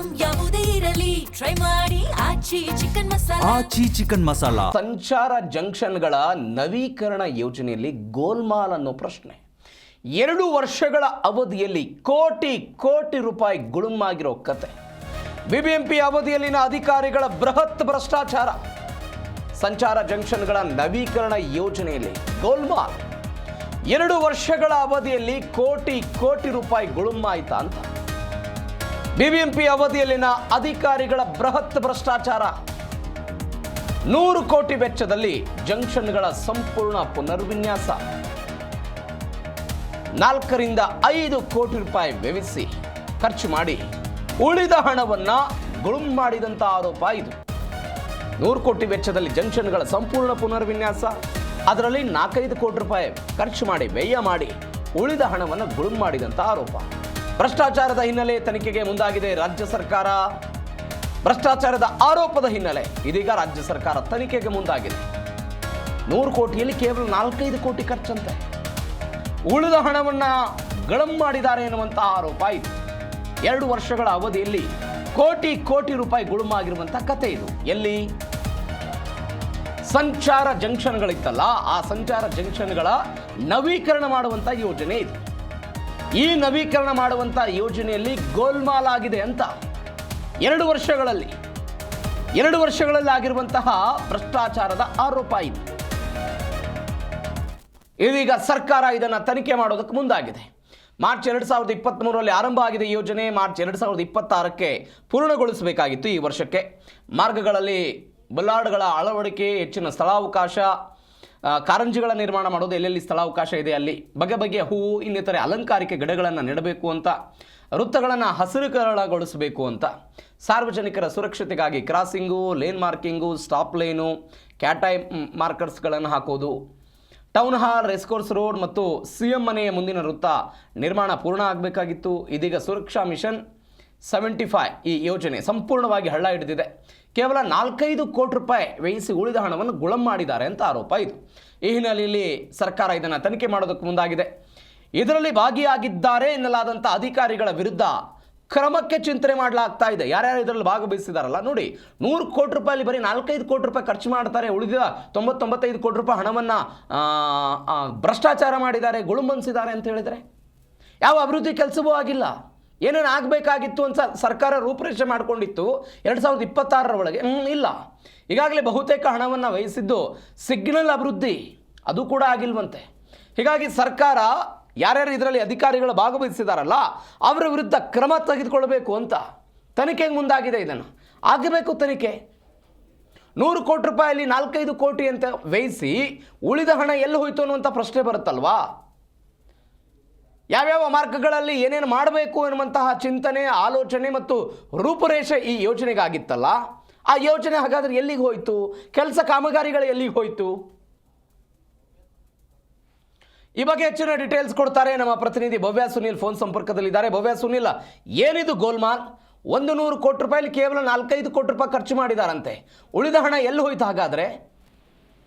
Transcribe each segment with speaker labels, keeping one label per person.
Speaker 1: Item ಯಾವುದೇ ಇರಲಿ try ಮಾಡಿ ಆಚಿ ಚಿಕನ್ ಮಸಾಲಾ.
Speaker 2: ಸಂಚಾರ ಜಂಕ್ಷನ್ಗಳ ನವೀಕರಣ ಯೋಜನೆಯಲ್ಲಿ ಗೋಲ್ಮಾಲ್ ಅನ್ನೋ ಪ್ರಶ್ನೆ. 2 ವರ್ಷಗಳ ಅವಧಿಯಲ್ಲಿ ಕೋಟಿ ಕೋಟಿ ರೂಪಾಯಿ ಗುಳುಮಾಗಿರೋ ಕತೆ. ಬಿಬಿಎಂಪಿ ಅವಧಿಯಲ್ಲಿನ ಅಧಿಕಾರಿಗಳ ಬೃಹತ್ ಭ್ರಷ್ಟಾಚಾರ. ಸಂಚಾರ ಜಂಕ್ಷನ್ಗಳ ನವೀಕರಣ ಯೋಜನೆಯಲ್ಲಿ ಗೋಲ್ಮಾಲ್. 2 ವರ್ಷಗಳ ಅವಧಿಯಲ್ಲಿ ಕೋಟಿ ಕೋಟಿ ರೂಪಾಯಿ ಗುಳುಮಾಯ್ತಾ ಅಂತ. ಬಿಬಿಎಂಪಿ ಅವಧಿಯಲ್ಲಿನ ಅಧಿಕಾರಿಗಳ ಬೃಹತ್ ಭ್ರಷ್ಟಾಚಾರ. 100 ಕೋಟಿ ವೆಚ್ಚದಲ್ಲಿ ಜಂಕ್ಷನ್ಗಳ ಸಂಪೂರ್ಣ ಪುನರ್ವಿನ್ಯಾಸ. 4 ರಿಂದ 5 ಕೋಟಿ ರೂಪಾಯಿ ವ್ಯಯಿಸಿ ಖರ್ಚು ಮಾಡಿ ಉಳಿದ ಹಣವನ್ನ ಗುಳುಂ ಮಾಡಿದಂತ ಆರೋಪ ಇದು. 100 ಕೋಟಿ ವೆಚ್ಚದಲ್ಲಿ ಜಂಕ್ಷನ್ಗಳ ಸಂಪೂರ್ಣ ಪುನರ್ವಿನ್ಯಾಸ, ಅದರಲ್ಲಿ 4-5 ಕೋಟಿ ರೂಪಾಯಿ ಖರ್ಚು ಮಾಡಿ ವ್ಯಯ ಮಾಡಿ ಉಳಿದ ಹಣವನ್ನು ಗುಳುಂ ಮಾಡಿದಂತ ಆರೋಪ. ಭ್ರಷ್ಟಾಚಾರದ ಹಿನ್ನೆಲೆ ತನಿಖೆಗೆ ಮುಂದಾಗಿದೆ ರಾಜ್ಯ ಸರ್ಕಾರ. ಭ್ರಷ್ಟಾಚಾರದ ಆರೋಪದ ಹಿನ್ನೆಲೆ ಇದೀಗ ರಾಜ್ಯ ಸರ್ಕಾರ ತನಿಖೆಗೆ ಮುಂದಾಗಿದೆ. 100 ಕೋಟಿಯಲ್ಲಿ ಕೇವಲ 4-5 ಕೋಟಿ ಖರ್ಚಂತೆ, ಉಳಿದ ಹಣವನ್ನ ಗಳುಂ ಮಾಡಿದ್ದಾರೆ ಎನ್ನುವಂತಹ ಆರೋಪ ಇದು. 2 ವರ್ಷಗಳ ಅವಧಿಯಲ್ಲಿ ಕೋಟಿ ಕೋಟಿ ರೂಪಾಯಿ ಗುಳುಮಾಗಿರುವಂತ ಕತೆ ಇದು. ಎಲ್ಲಿ? ಸಂಚಾರ ಜಂಕ್ಷನ್ಗಳಿತ್ತಲ್ಲ, ಆ ಸಂಚಾರ ಜಂಕ್ಷನ್ಗಳ ನವೀಕರಣ ಮಾಡುವಂತ ಯೋಜನೆ ಇದು. ಈ ನವೀಕರಣ ಮಾಡುವಂತ ಯೋಜನೆಯಲ್ಲಿ ಗೋಲ್ಮಾಲ್ ಆಗಿದೆ ಅಂತ 2 ವರ್ಷಗಳಲ್ಲಿ ಆಗಿರುವಂತಹ ಭ್ರಷ್ಟಾಚಾರದ ಆರೋಪ ಇದು. ಇದೀಗ ಸರ್ಕಾರ ಇದನ್ನು ತನಿಖೆ ಮಾಡೋದಕ್ಕೆ ಮುಂದಾಗಿದೆ. ಮಾರ್ಚ್ 2023ರಲ್ಲಿ ಆರಂಭ ಆಗಿದೆ ಈ ಯೋಜನೆ. ಮಾರ್ಚ್ 2026ಕ್ಕೆ ಪೂರ್ಣಗೊಳಿಸಬೇಕಾಗಿತ್ತು ಈ ವರ್ಷಕ್ಕೆ. ಮಾರ್ಗಗಳಲ್ಲಿ ಬೊಲಾರ್ಡ್ಗಳ ಅಳವಡಿಕೆ, ಹೆಚ್ಚಿನ ಸ್ಥಳಾವಕಾಶ, ಕಾರಂಜಿಗಳ ನಿರ್ಮಾಣ ಮಾಡೋದು, ಎಲ್ಲೆಲ್ಲಿ ಸ್ಥಳಾವಕಾಶ ಇದೆ ಅಲ್ಲಿ ಬಗೆ ಬಗೆಯ ಹೂವು ಇನ್ನಿತರೆ ಅಲಂಕಾರಿಕ ಗಿಡಗಳನ್ನು ನೆಡಬೇಕು ಅಂತ, ವೃತ್ತಗಳನ್ನು ಹಸಿರುಕರಣಗೊಳಿಸಬೇಕು ಅಂತ, ಸಾರ್ವಜನಿಕರ ಸುರಕ್ಷತೆಗಾಗಿ crossing, lane marking, stop line, cat eye ಮಾರ್ಕರ್ಸ್ಗಳನ್ನು ಹಾಕೋದು, ಟೌನ್ ಹಾಲ್, ರೇಸ್ಕೋರ್ಸ್ ರೋಡ್ ಮತ್ತು ಸಿಎಂ ಮನೆಯ ಮುಂದಿನ ವೃತ್ತ ನಿರ್ಮಾಣ ಪೂರ್ಣ ಆಗಬೇಕಾಗಿತ್ತು. ಇದೀಗ ಸುರಕ್ಷಾ ಮಿಷನ್ 75 ಈ ಯೋಜನೆ ಸಂಪೂರ್ಣವಾಗಿ ಹಳ್ಳ ಹಿಡಿದಿದೆ. ಕೇವಲ 4-5 ಕೋಟಿ ರೂಪಾಯಿ ವ್ಯಯಿಸಿ ಉಳಿದ ಹಣವನ್ನು ಗುಳುಂ ಮಾಡಿದ್ದಾರೆ ಅಂತ ಆರೋಪ ಇದು. ಈ ಹಿನ್ನೆಲೆಯಲ್ಲಿ ಸರ್ಕಾರ ಇದನ್ನು ತನಿಖೆ ಮಾಡೋದಕ್ಕೆ ಮುಂದಾಗಿದೆ. ಇದರಲ್ಲಿ ಭಾಗಿಯಾಗಿದ್ದಾರೆ ಎನ್ನಲಾದಂಥ ಅಧಿಕಾರಿಗಳ ವಿರುದ್ಧ ಕ್ರಮಕ್ಕೆ ಚಿಂತನೆ ಮಾಡಲಾಗ್ತಾ ಇದೆ. ಯಾರ್ಯಾರು ಇದರಲ್ಲಿ ಭಾಗವಹಿಸಿದಾರಲ್ಲ ನೋಡಿ, 100 ಕೋಟಿ ರೂಪಾಯಿ ಬರೀ 4-5 ಕೋಟಿ ರೂಪಾಯಿ ಖರ್ಚು ಮಾಡ್ತಾರೆ, ಉಳಿದ 90-95 ಕೋಟಿ ರೂಪಾಯಿ ಹಣವನ್ನು ಭ್ರಷ್ಟಾಚಾರ ಮಾಡಿದ್ದಾರೆ, ಗುಳುಂಬನಿಸಿದ್ದಾರೆ ಅಂತ ಹೇಳಿದರೆ ಯಾವ ಅಭಿವೃದ್ಧಿ ಕೆಲಸವೂ ಆಗಿಲ್ಲ. ಏನೇನು ಆಗಬೇಕಾಗಿತ್ತು ಅಂತ ಸರ್ಕಾರ ರೂಪುರೇಷೆ ಮಾಡಿಕೊಂಡಿತ್ತು 2026ರ ಒಳಗೆ, ಇಲ್ಲ. ಈಗಾಗಲೇ ಬಹುತೇಕ ಹಣವನ್ನು ವಹಿಸಿದ್ದು ಸಿಗ್ನಲ್ ಅಭಿವೃದ್ಧಿ, ಅದು ಕೂಡ ಆಗಿಲ್ವಂತೆ. ಹೀಗಾಗಿ ಸರ್ಕಾರ ಯಾರ್ಯಾರು ಇದರಲ್ಲಿ ಅಧಿಕಾರಿಗಳು ಭಾಗವಹಿಸಿದಾರಲ್ಲ ಅವರ ವಿರುದ್ಧ ಕ್ರಮ ತೆಗೆದುಕೊಳ್ಬೇಕು ಅಂತ ತನಿಖೆಗೆ ಮುಂದಾಗಿದೆ. ಇದನ್ನು ಆಗಬೇಕು ತನಿಖೆ. 100 ಕೋಟಿ ರೂಪಾಯಲ್ಲಿ 4-5 ಕೋಟಿ ಅಂತ ವ್ಯಯಿಸಿ ಉಳಿದ ಹಣ ಎಲ್ಲಿ ಹೋಯ್ತು ಅನ್ನುವಂಥ ಪ್ರಶ್ನೆ ಬರುತ್ತಲ್ವಾ. ಯಾವ್ಯಾವ ಮಾರ್ಗಗಳಲ್ಲಿ ಏನೇನು ಮಾಡಬೇಕು ಎನ್ನುವಂತಹ ಚಿಂತನೆ, ಆಲೋಚನೆ ಮತ್ತು ರೂಪುರೇಷೆ ಈ ಯೋಜನೆಗಾಗಿತ್ತಲ್ಲ, ಆ ಯೋಜನೆ ಹಾಗಾದರೆ ಎಲ್ಲಿಗೆ ಹೋಯಿತು? ಕೆಲಸ ಕಾಮಗಾರಿಗಳು ಎಲ್ಲಿಗೆ ಹೋಯಿತು? ಈ ಬಗ್ಗೆ ಹೆಚ್ಚಿನ ಡೀಟೇಲ್ಸ್ ಕೊಡ್ತಾರೆ ನಮ್ಮ ಪ್ರತಿನಿಧಿ ಭವ್ಯ ಸುನೀಲ್ ಫೋನ್ ಸಂಪರ್ಕದಲ್ಲಿದ್ದಾರೆ. ಭವ್ಯ ಸುನೀಲ್, ಏನಿದು ಗೋಲ್ಮಾಲ್? 100 ಕೋಟಿ ರೂಪಾಯಿ ಕೇವಲ 4-5 ಕೋಟಿ ರೂಪಾಯಿ ಖರ್ಚು ಮಾಡಿದಾರಂತೆ, ಉಳಿದ ಹಣ ಎಲ್ಲಿ ಹೋಯ್ತು ಹಾಗಾದ್ರೆ?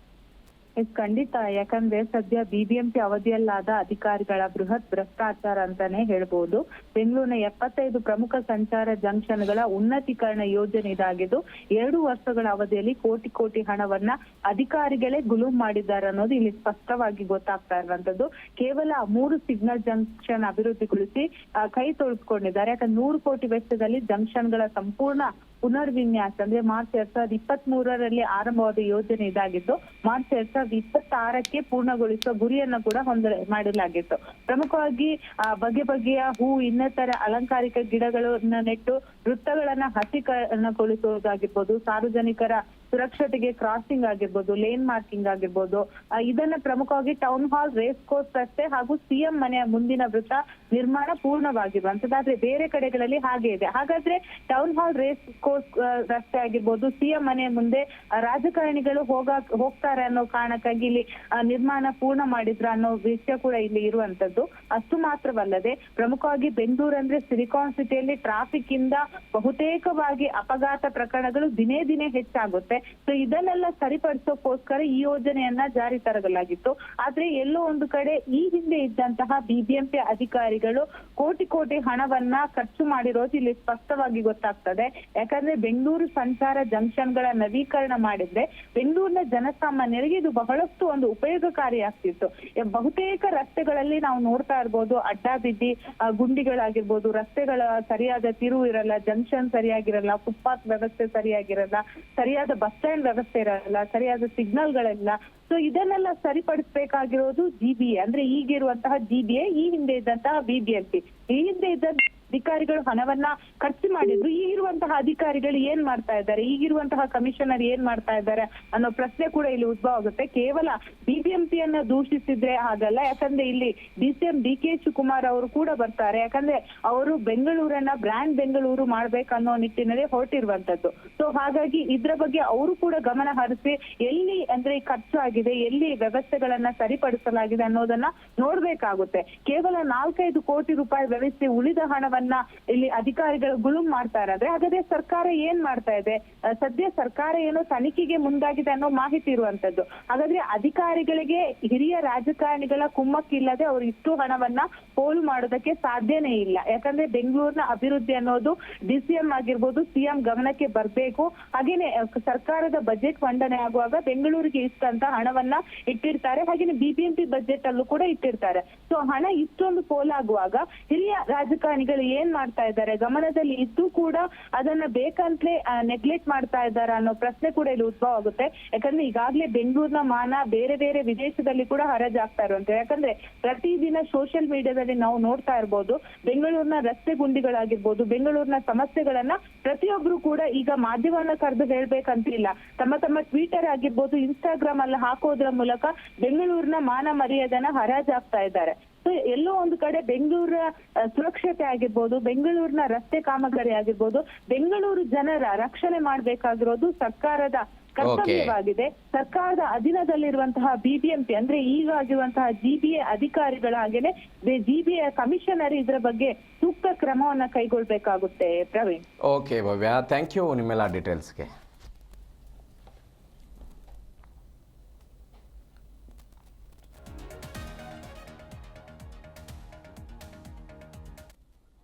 Speaker 3: ಖಂಡಿತ. ಯಾಕಂದ್ರೆ ಸದ್ಯ ಬಿಬಿಎಂಪಿ ಅವಧಿಯಲ್ಲಾದ ಅಧಿಕಾರಿಗಳ ಬೃಹತ್ ಭ್ರಷ್ಟಾಚಾರ ಅಂತಾನೆ ಹೇಳ್ಬೋದು. ಬೆಂಗಳೂರಿನ 75 ಪ್ರಮುಖ ಸಂಚಾರ ಜಂಕ್ಷನ್ಗಳ ಉನ್ನತೀಕರಣ ಯೋಜನೆ ಇದಾಗಿದ್ದು 2 ವರ್ಷಗಳ ಅವಧಿಯಲ್ಲಿ ಕೋಟಿ ಕೋಟಿ ಹಣವನ್ನ ಅಧಿಕಾರಿಗಳೇ ಗುಳುಂ ಮಾಡಿದ್ದಾರೆ ಅನ್ನೋದು ಇಲ್ಲಿ ಸ್ಪಷ್ಟವಾಗಿ ಗೊತ್ತಾಗ್ತಾ ಇರುವಂತದ್ದು. ಕೇವಲ 3 ಸಿಗ್ನಲ್ ಜಂಕ್ಷನ್ ಅಭಿವೃದ್ಧಿಗೊಳಿಸಿ ಕೈ ತೊಳೆದುಕೊಂಡಿದ್ದಾರೆ. ಯಾಕಂದ್ರೆ 100 ಕೋಟಿ ವೆಚ್ಚದಲ್ಲಿ ಜಂಕ್ಷನ್ಗಳ ಸಂಪೂರ್ಣ ಪುನರ್ವಿನ್ಯಾಸ ಅಂದ್ರೆ ಮಾರ್ಚ್ 2023ರಲ್ಲಿ ಆರಂಭವಾದ ಯೋಜನೆ ಇದಾಗಿದ್ದು ಮಾರ್ಚ್ 2026ಕ್ಕೆ ಪೂರ್ಣಗೊಳಿಸುವ ಗುರಿಯನ್ನು ಕೂಡ ಮಾಡಲಾಗಿತ್ತು. ಪ್ರಮುಖವಾಗಿ ಬಗೆ ಬಗೆಯ ಹೂ ಇನ್ನಿತರ ಅಲಂಕಾರಿಕ ಗಿಡಗಳನ್ನ ನೆಟ್ಟು ವೃತ್ತಗಳನ್ನ ಹಸಿರುಗೊಳಿಸುವುದಾಗಿರ್ಬೋದು, ಸಾರ್ವಜನಿಕರ ಸುರಕ್ಷತೆಗೆ ಕ್ರಾಸಿಂಗ್ ಆಗಿರ್ಬೋದು, ಲೇನ್ ಮಾರ್ಕಿಂಗ್ ಆಗಿರ್ಬೋದು, ಇದನ್ನ ಪ್ರಮುಖವಾಗಿ ಟೌನ್ ಹಾಲ್, ರೇಸ್ ಕೋರ್ಸ್ ರಸ್ತೆ ಹಾಗೂ ಸಿಎಂ ಮನೆಯ ಮುಂದಿನ ವೃತ್ತ ನಿರ್ಮಾಣ ಪೂರ್ಣವಾಗಿರುವಂತದ್ದಾದ್ರೆ ಬೇರೆ ಕಡೆಗಳಲ್ಲಿ ಹಾಗೆ ಇದೆ. ಹಾಗಾದ್ರೆ ಟೌನ್ ಹಾಲ್, ರೇಸ್ ಕೋರ್ಸ್ ರಸ್ತೆ ಆಗಿರ್ಬೋದು, ಸಿಎಂ ಮನೆಯ ಮುಂದೆ ರಾಜಕಾರಣಿಗಳು ಹೋಗ್ತಾರೆ ಅನ್ನೋ ಕಾರಣಕ್ಕಾಗಿ ಇಲ್ಲಿ ನಿರ್ಮಾಣ ಪೂರ್ಣ ಮಾಡಿದ್ರ ಅನ್ನೋ ವಿಷಯ ಕೂಡ ಇಲ್ಲಿ ಇರುವಂತದ್ದು. ಅಷ್ಟು ಮಾತ್ರವಲ್ಲದೆ ಪ್ರಮುಖವಾಗಿ ಬೆಂಗಳೂರು ಅಂದ್ರೆ ಸಿಲಿಕಾನ್ ಸಿಟಿಯಲ್ಲಿ ಟ್ರಾಫಿಕ್ ಇಂದ ಬಹುತೇಕವಾಗಿ ಅಪಘಾತ ಪ್ರಕರಣಗಳು ದಿನೇ ದಿನೇ ಹೆಚ್ಚಾಗುತ್ತೆ. ಸೊ ಇದನ್ನೆಲ್ಲ ಸರಿಪಡಿಸೋಕೋಸ್ಕರ ಈ ಯೋಜನೆಯನ್ನ ಜಾರಿ ತರಲಾಗಿತ್ತು. ಆದ್ರೆ ಎಲ್ಲೋ ಒಂದು ಕಡೆ ಈ ಹಿಂದೆ ಇದ್ದಂತಹ ಬಿಬಿಎಂಪಿ ಅಧಿಕಾರಿಗಳು ಕೋಟಿ ಕೋಟಿ ಹಣವನ್ನ ಖರ್ಚು ಮಾಡಿರೋದು ಇಲ್ಲಿ ಸ್ಪಷ್ಟವಾಗಿ ಗೊತ್ತಾಗ್ತದೆ. ಯಾಕಂದ್ರೆ ಬೆಂಗಳೂರು ಸಂಚಾರ ಜಂಕ್ಷನ್ಗಳ ನವೀಕರಣ ಮಾಡಿದ್ರೆ ಬೆಂಗಳೂರಿನ ಜನಸಾಮಾನ್ಯರಿಗೆ ಇದು ಬಹಳಷ್ಟು ಒಂದು ಉಪಯೋಗಕಾರಿ ಆಗ್ತಿತ್ತು. ಬಹುತೇಕ ರಸ್ತೆಗಳಲ್ಲಿ ನಾವು ನೋಡ್ತಾ ಇರ್ಬೋದು, ಅಡ್ಡಾದಿಡ್ಡಿ ಗುಂಡಿಗಳಾಗಿರ್ಬೋದು, ರಸ್ತೆಗಳ ಸರಿಯಾದ ತಿರುವು ಇರಲ್ಲ, ಜಂಕ್ಷನ್ ಸರಿಯಾಗಿರಲ್ಲ, ಫುಟ್ಪಾತ್ ವ್ಯವಸ್ಥೆ ಸರಿಯಾಗಿರಲ್ಲ, ಸರಿಯಾದ ಬಸ್ ಸ್ಟ್ಯಾಂಡ್ ವ್ಯವಸ್ಥೆ ಇರಲ್ಲ, ಸರಿಯಾದ ಸಿಗ್ನಲ್ಗಳಿಲ್ಲ. ಸೊ ಇದನ್ನೆಲ್ಲ ಸರಿಪಡಿಸಬೇಕಾಗಿರೋದು ಜಿಬಿಎ, ಅಂದ್ರೆ ಈಗಿರುವಂತಹ ಜಿಬಿಎ, ಈ ಹಿಂದೆ ಇದ್ದಂತಹ ಬಿಬಿಎಂಪಿ. ಈ ಹಿಂದೆ ಇದ್ದ ಅಧಿಕಾರಿಗಳು ಹಣವನ್ನ ಖರ್ಚು ಮಾಡಿದ್ರು, ಈಗಿರುವಂತಹ ಅಧಿಕಾರಿಗಳು ಏನ್ ಮಾಡ್ತಾ ಇದ್ದಾರೆ, ಈಗಿರುವಂತಹ ಕಮಿಷನರ್ ಏನ್ ಮಾಡ್ತಾ ಇದ್ದಾರೆ ಅನ್ನೋ ಪ್ರಶ್ನೆ ಕೂಡ ಇಲ್ಲಿ ಉದ್ಭವ ಆಗುತ್ತೆ. ಕೇವಲ ಬಿಬಿಎಂಪಿಯನ್ನ ದೂಷಿಸಿದ್ರೆ ಹಾಗಲ್ಲ, ಯಾಕಂದ್ರೆ ಇಲ್ಲಿ DCM DK ಶಿವಕುಮಾರ್ ಅವರು ಕೂಡ ಬರ್ತಾರೆ. ಯಾಕಂದ್ರೆ ಅವರು ಬೆಂಗಳೂರನ್ನ ಬ್ರ್ಯಾಂಡ್ ಬೆಂಗಳೂರು ಮಾಡ್ಬೇಕನ್ನೋ ನಿಟ್ಟಿನಲ್ಲಿ ಹೊರಟಿರುವಂತದ್ದು. ಸೊ ಹಾಗಾಗಿ ಇದ್ರ ಬಗ್ಗೆ ಅವರು ಕೂಡ ಗಮನ ಹರಿಸಿ ಎಲ್ಲಿ ಅಂದ್ರೆ ಖರ್ಚು ಆಗಿದೆ, ಎಲ್ಲಿ ವ್ಯವಸ್ಥೆಗಳನ್ನ ಸರಿಪಡಿಸಲಾಗಿದೆ ಅನ್ನೋದನ್ನ ನೋಡ್ಬೇಕಾಗುತ್ತೆ. ಕೇವಲ 4-5 ಕೋಟಿ ರೂಪಾಯಿ ವ್ಯವಸ್ಥೆ ಉಳಿದ ಹಣವನ್ನ ಇಲ್ಲಿ ಅಧಿಕಾರಿಗಳು ಗುಳುಂ ಮಾಡ್ತಾ ಇರೋದ್ರೆ ಹಾಗಾದ್ರೆ ಸರ್ಕಾರ ಏನ್ ಮಾಡ್ತಾ ಇದೆ? ಸದ್ಯ ಸರ್ಕಾರ ಏನೋ ತನಿಖೆಗೆ ಮುಂದಾಗಿದೆ ಅನ್ನೋ ಮಾಹಿತಿ ಇರುವಂತದ್ದು. ಹಾಗಾದ್ರೆ ಅಧಿಕಾರಿಗಳಿಗೆ ಹಿರಿಯ ರಾಜಕಾರಣಿಗಳ ಕುಮ್ಮಕ್ಕಿಲ್ಲದೆ ಅವರು ಇಷ್ಟು ಹಣವನ್ನ ಪೋಲು ಮಾಡೋದಕ್ಕೆ ಸಾಧ್ಯನೇ ಇಲ್ಲ. ಯಾಕಂದ್ರೆ ಬೆಂಗಳೂರಿನ ಅಭಿವೃದ್ಧಿ ಅನ್ನೋದು DCM ಆಗಿರ್ಬೋದು, CM ಗಮನಕ್ಕೆ ಬರ್ಬೇಕು. ಹಾಗೇನೆ ಸರ್ಕಾರದ ಬಜೆಟ್ ಮಂಡನೆ ಆಗುವಾಗ ಬೆಂಗಳೂರಿಗೆ ಇಷ್ಟಂತ ಹಣವನ್ನ ಇಟ್ಟಿರ್ತಾರೆ, ಹಾಗೇನೆ ಬಿಬಿಎಂಪಿ ಬಜೆಟ್ ಅಲ್ಲೂ ಕೂಡ ಇಟ್ಟಿರ್ತಾರೆ. ಸೊ ಹಣ ಇಷ್ಟೊಂದು ಪೋಲಾಗುವಾಗ ಹಿರಿಯ ರಾಜಕಾರಣಿಗಳು ಏನ್ ಮಾಡ್ತಾ ಇದ್ದಾರೆ, ಗಮನದಲ್ಲಿ ಇದ್ದು ಕೂಡ ಅದನ್ನ ಬೇಕಂತಲೇ ನೆಗ್ಲೆಕ್ಟ್ ಮಾಡ್ತಾ ಇದ್ದಾರೆ ಅನ್ನೋ ಪ್ರಶ್ನೆ ಕೂಡ ಇಲ್ಲಿ ಉದ್ಭವ ಆಗುತ್ತೆ. ಯಾಕಂದ್ರೆ ಈಗಾಗಲೇ ಬೆಂಗಳೂರಿನ ಮಾನ ಬೇರೆ ಬೇರೆ ವಿದೇಶದಲ್ಲಿ ಕೂಡ ಹರಾಜಾಗ್ತಾ ಇರುವಂತೆ. ಯಾಕಂದ್ರೆ ಪ್ರತಿದಿನ ಸೋಷಿಯಲ್ ಮೀಡಿಯಾದಲ್ಲಿ ನಾವು ನೋಡ್ತಾ ಇರ್ಬೋದು, ಬೆಂಗಳೂರಿನ ರಸ್ತೆ ಗುಂಡಿಗಳಾಗಿರ್ಬೋದು, ಬೆಂಗಳೂರಿನ ಸಮಸ್ಯೆಗಳನ್ನ ಪ್ರತಿಯೊಬ್ರು ಕೂಡ ಈಗ ಮಾಧ್ಯಮವನ್ನ ಕರೆದು ಹೇಳ್ಬೇಕಂತಿಲ್ಲ, ತಮ್ಮ ತಮ್ಮ ಟ್ವಿಟರ್ ಆಗಿರ್ಬೋದು, ಇನ್ಸ್ಟಾಗ್ರಾಮ್ ಅಲ್ಲಿ ಹಾಕೋದ್ರ ಮೂಲಕ ಬೆಂಗಳೂರಿನ ಮಾನ ಮರ್ಯಾದೆನ ಹರಾಜಾಗ್ತಾ ಇದ್ದಾರೆ. ಸೊ ಎಲ್ಲೋ ಒಂದು ಕಡೆ ಬೆಂಗಳೂರ ಸುರಕ್ಷತೆ ಆಗಿರ್ಬೋದು, ಬೆಂಗಳೂರಿನ ರಸ್ತೆ ಕಾಮಗಾರಿ ಆಗಿರ್ಬೋದು, ಬೆಂಗಳೂರು ಜನರ ರಕ್ಷಣೆ ಮಾಡ್ಬೇಕಾಗಿರೋದು ಸರ್ಕಾರದ ಕರ್ತವ್ಯವಾಗಿದೆ. ಸರ್ಕಾರದ ಅಧೀನದಲ್ಲಿರುವಂತಹ ಬಿಬಿಎಂಪಿ ಅಂದ್ರೆ ಈಗ ಆಗಿರುವಂತಹ ಜಿಬಿಎ ಅಧಿಕಾರಿಗಳ ಹಾಗೇನೆ ಜಿಬಿಎ ಕಮಿಷನರ್ ಇದ್ರ ಬಗ್ಗೆ ಸೂಕ್ತ ಕ್ರಮವನ್ನ ಕೈಗೊಳ್ಬೇಕಾಗುತ್ತೆ. Praveen.
Speaker 2: Okay Bhavya, thank you ನಿಮ್ಮೆಲ್ಲ ಡೀಟೇಲ್ಸ್ಗೆ.